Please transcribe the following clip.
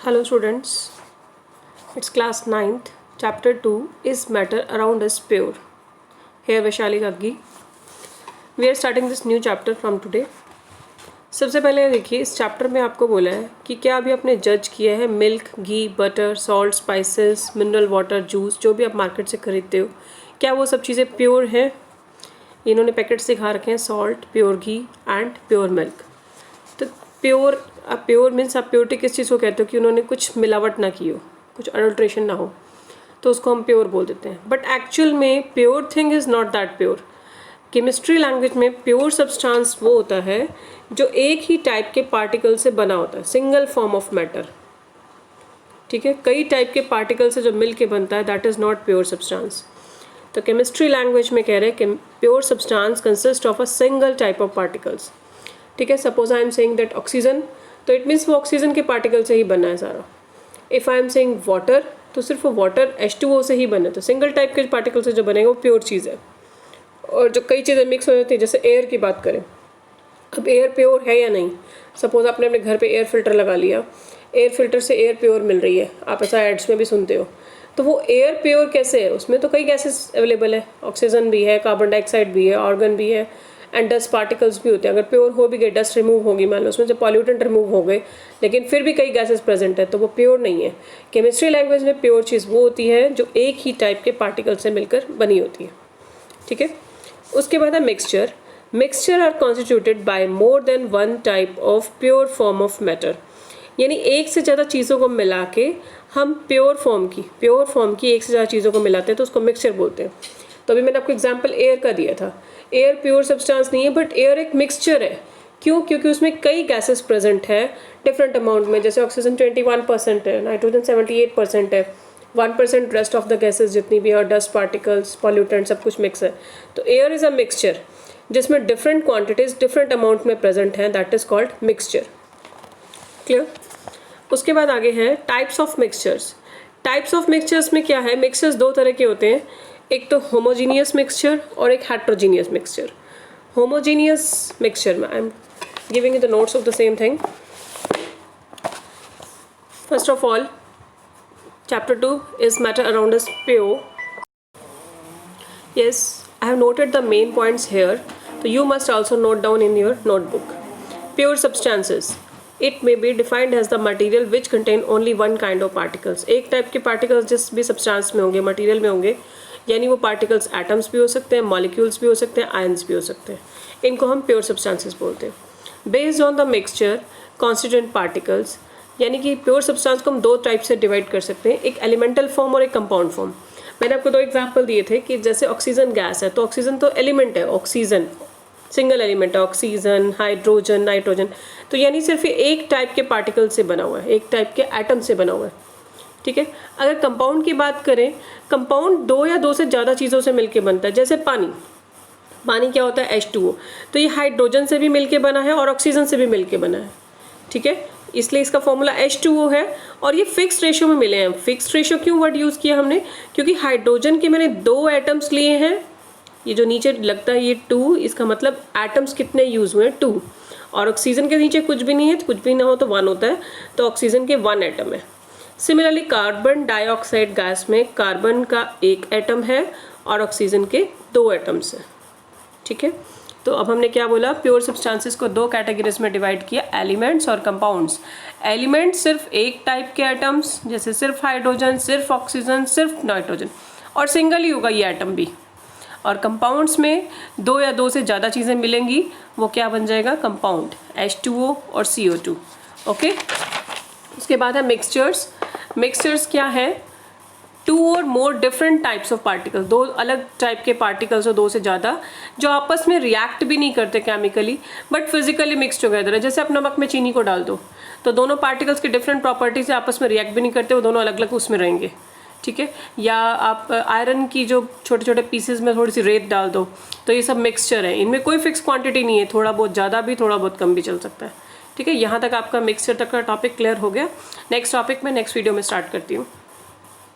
Hello students, it's class 9th, chapter 2 is matter around us pure. Here Vaishali Gaggi. We are starting this new chapter from today. सबसे पहले देखिए इस chapter में आपको बोला है कि क्या अभी आपने जज किया है मिल्क, घी, butter, salt, spices, mineral water, juice जो भी आप मार्केट से खरीदते हो क्या वो सब चीज़ें प्योर हैं। इन्होंने पैकेट्स दिखा रखे हैं salt, pure ghee and pure milk. तो प्योर मीन्स आप प्योरिटी किस चीज़ को कहते हो कि उन्होंने कुछ मिलावट ना की हो, कुछ अडल्ट्रेशन ना हो, तो उसको हम प्योर बोल देते हैं। बट एक्चुअल में pure thing is not that pure. Chemistry language में प्योर सब्सटेंस वो होता है जो एक ही टाइप के पार्टिकल से बना होता है, सिंगल फॉर्म ऑफ मैटर। ठीक है, कई टाइप के पार्टिकल से जो मिल के बनता है that is not pure substance. तो केमिस्ट्री लैंग्वेज में कह रहे हैं कि pure substance consist of a single type of particles. ठीक है, suppose I am saying that oxygen, तो इट मीन्स वो ऑक्सीजन के पार्टिकल से ही बना है सारा। If I am saying water, तो सिर्फ वो वाटर H2O से ही बना है। तो सिंगल टाइप के पार्टिकल से जो बनेगा वो प्योर चीज़ है। और जो कई चीज़ें मिक्स हो जाती हैं, जैसे एयर की बात करें, अब एयर प्योर है या नहीं। सपोज आपने अपने घर पे एयर फिल्टर लगा लिया, एयर फिल्टर से एयर प्योर मिल रही है, आप ऐसा एड्स में भी सुनते हो। तो वो एयर प्योर कैसे है? उसमें तो कई गैसेस अवेलेबल है, ऑक्सीजन भी है, कार्बन डाइऑक्साइड भी है, ऑर्गन भी है एंड डस्ट पार्टिकल्स भी होते हैं। अगर प्योर हो भी गए, डस्ट रिमूव होगी, मान लो उसमें से पॉल्यूटेंट रिमूव हो गए, लेकिन फिर भी कई गैसेस प्रेजेंट है, तो वो प्योर नहीं है। केमिस्ट्री लैंग्वेज में प्योर चीज़ वो होती है जो एक ही टाइप के पार्टिकल से मिलकर बनी होती है। ठीक है, उसके बाद है mixture. Mixture are constituted by more than one type of pure form of matter. यानी एक से ज़्यादा चीज़ों को मिला के हम प्योर फॉर्म की एक से ज़्यादा चीज़ों को मिलाते हैं, तो उसको मिक्सचर बोलते हैं। तो अभी मैंने आपको एग्जांपल एयर का दिया था। एयर प्योर सब्सटेंस नहीं है, बट एयर एक मिक्सचर है। क्यों? क्योंकि उसमें कई गैसेस प्रेजेंट है डिफरेंट अमाउंट में। जैसे ऑक्सीजन 21% है, नाइट्रोजन 78% है, 1% रेस्ट ऑफ द गैसेस जितनी भी है, और डस्ट पार्टिकल्स, पॉल्यूटेंट, सब कुछ मिक्स है। तो एयर इज़ अ मिक्सचर जिसमें डिफरेंट क्वांटिटीज डिफरेंट अमाउंट में प्रेजेंट हैं, that is called mixture. Clear? उसके बाद आगे है types of mixtures. Types of mixtures में क्या है? मिक्सचर्स दो तरह के होते हैं, एक तो होमोजीनियस मिक्सचर और एक हेट्रोजीनियस मिक्सचर। होमोजीनियस मिक्सचर में I am giving you the notes of the same thing. First of all, chapter 2 is matter around us pure. Yes, I have noted the main points here, so you must also note down in your notebook. Pure substances, it may be defined as the material which contain only one kind of particles. एक type के particles जिस भी substance में होंगे, material में होंगे, यानी वो particles atoms भी हो सकते हैं, molecules भी हो सकते हैं, ions भी हो सकते हैं। इनको हम pure substances बोलते हैं। Based on the mixture constituent particles, यानी कि प्योर सब्सटेंस को हम दो टाइप से डिवाइड कर सकते हैं, एक एलिमेंटल फॉर्म और एक कंपाउंड फॉर्म। मैंने आपको दो एग्जांपल दिए थे कि जैसे ऑक्सीजन गैस है, तो ऑक्सीजन तो एलिमेंट है, ऑक्सीजन सिंगल एलिमेंट है, ऑक्सीजन, हाइड्रोजन, नाइट्रोजन। तो यानी सिर्फ ये एक टाइप के पार्टिकल से बना हुआ है, एक टाइप के एटम से बना हुआ है। ठीक है, अगर कंपाउंड की बात करें, कंपाउंड दो या दो से ज़्यादा चीज़ों से मिलकर बनता है। जैसे पानी क्या होता है? H2O। तो ये हाइड्रोजन से भी मिलके बना है और ऑक्सीजन से भी मिलके बना है। ठीक है, इसलिए इसका फॉर्मूला H2O है, और ये फिक्स रेशियो में मिले हैं। फिक्स रेशियो क्यों वर्ड यूज़ किया हमने? क्योंकि हाइड्रोजन के मैंने दो एटम्स लिए हैं, ये जो नीचे लगता है ये 2, इसका मतलब एटम्स कितने यूज़ हुए हैं? 2। और ऑक्सीजन के नीचे कुछ भी नहीं है, कुछ भी ना हो तो 1 होता है, तो ऑक्सीजन के 1 एटम है। सिमिलरली कार्बन डाइऑक्साइड गैस में कार्बन का 1 एटम है और ऑक्सीजन के 2 एटम्स हैं। ठीक है, तो अब हमने क्या बोला? प्योर सब्सटेंसेस को दो कैटेगरीज में डिवाइड किया, एलिमेंट्स और कंपाउंड्स। एलिमेंट्स सिर्फ एक टाइप के एटम्स, जैसे सिर्फ हाइड्रोजन, सिर्फ ऑक्सीजन, सिर्फ नाइट्रोजन, और सिंगल ही होगा ये एटम भी। और कंपाउंड्स में दो या दो से ज़्यादा चीज़ें मिलेंगी, वो क्या बन जाएगा? कंपाउंड, H2O और CO2। ओके, उसके बाद है मिक्सचर्स। मिक्सचर्स क्या है? 2 और more different types of particles, दो अलग टाइप के पार्टिकल्स और दो से ज़्यादा, जो आपस में रिएक्ट भी नहीं करते chemically, but physically mix together है। जैसे आप नमक में चीनी को डाल दो, तो दोनों पार्टिकल्स के डिफरेंट प्रॉपर्टीज से आपस में रिएक्ट भी नहीं करते, वो दोनों अलग अलग उसमें रहेंगे। ठीक है, या आप आयरन की जो छोटे छोटे पीसेज में थोड़ी सी रेत डाल दो, तो ये सब मिक्सचर है, इनमें कोई फिक्स क्वान्टिटी नहीं है, थोड़ा बहुत ज़्यादा भी, थोड़ा बहुत कम भी चल सकता है। ठीक है, यहाँ तक आपका मिक्सचर तक का टॉपिक क्लियर हो गया। नेक्स्ट टॉपिक मैं नेक्स्ट वीडियो में स्टार्ट करती हूँ।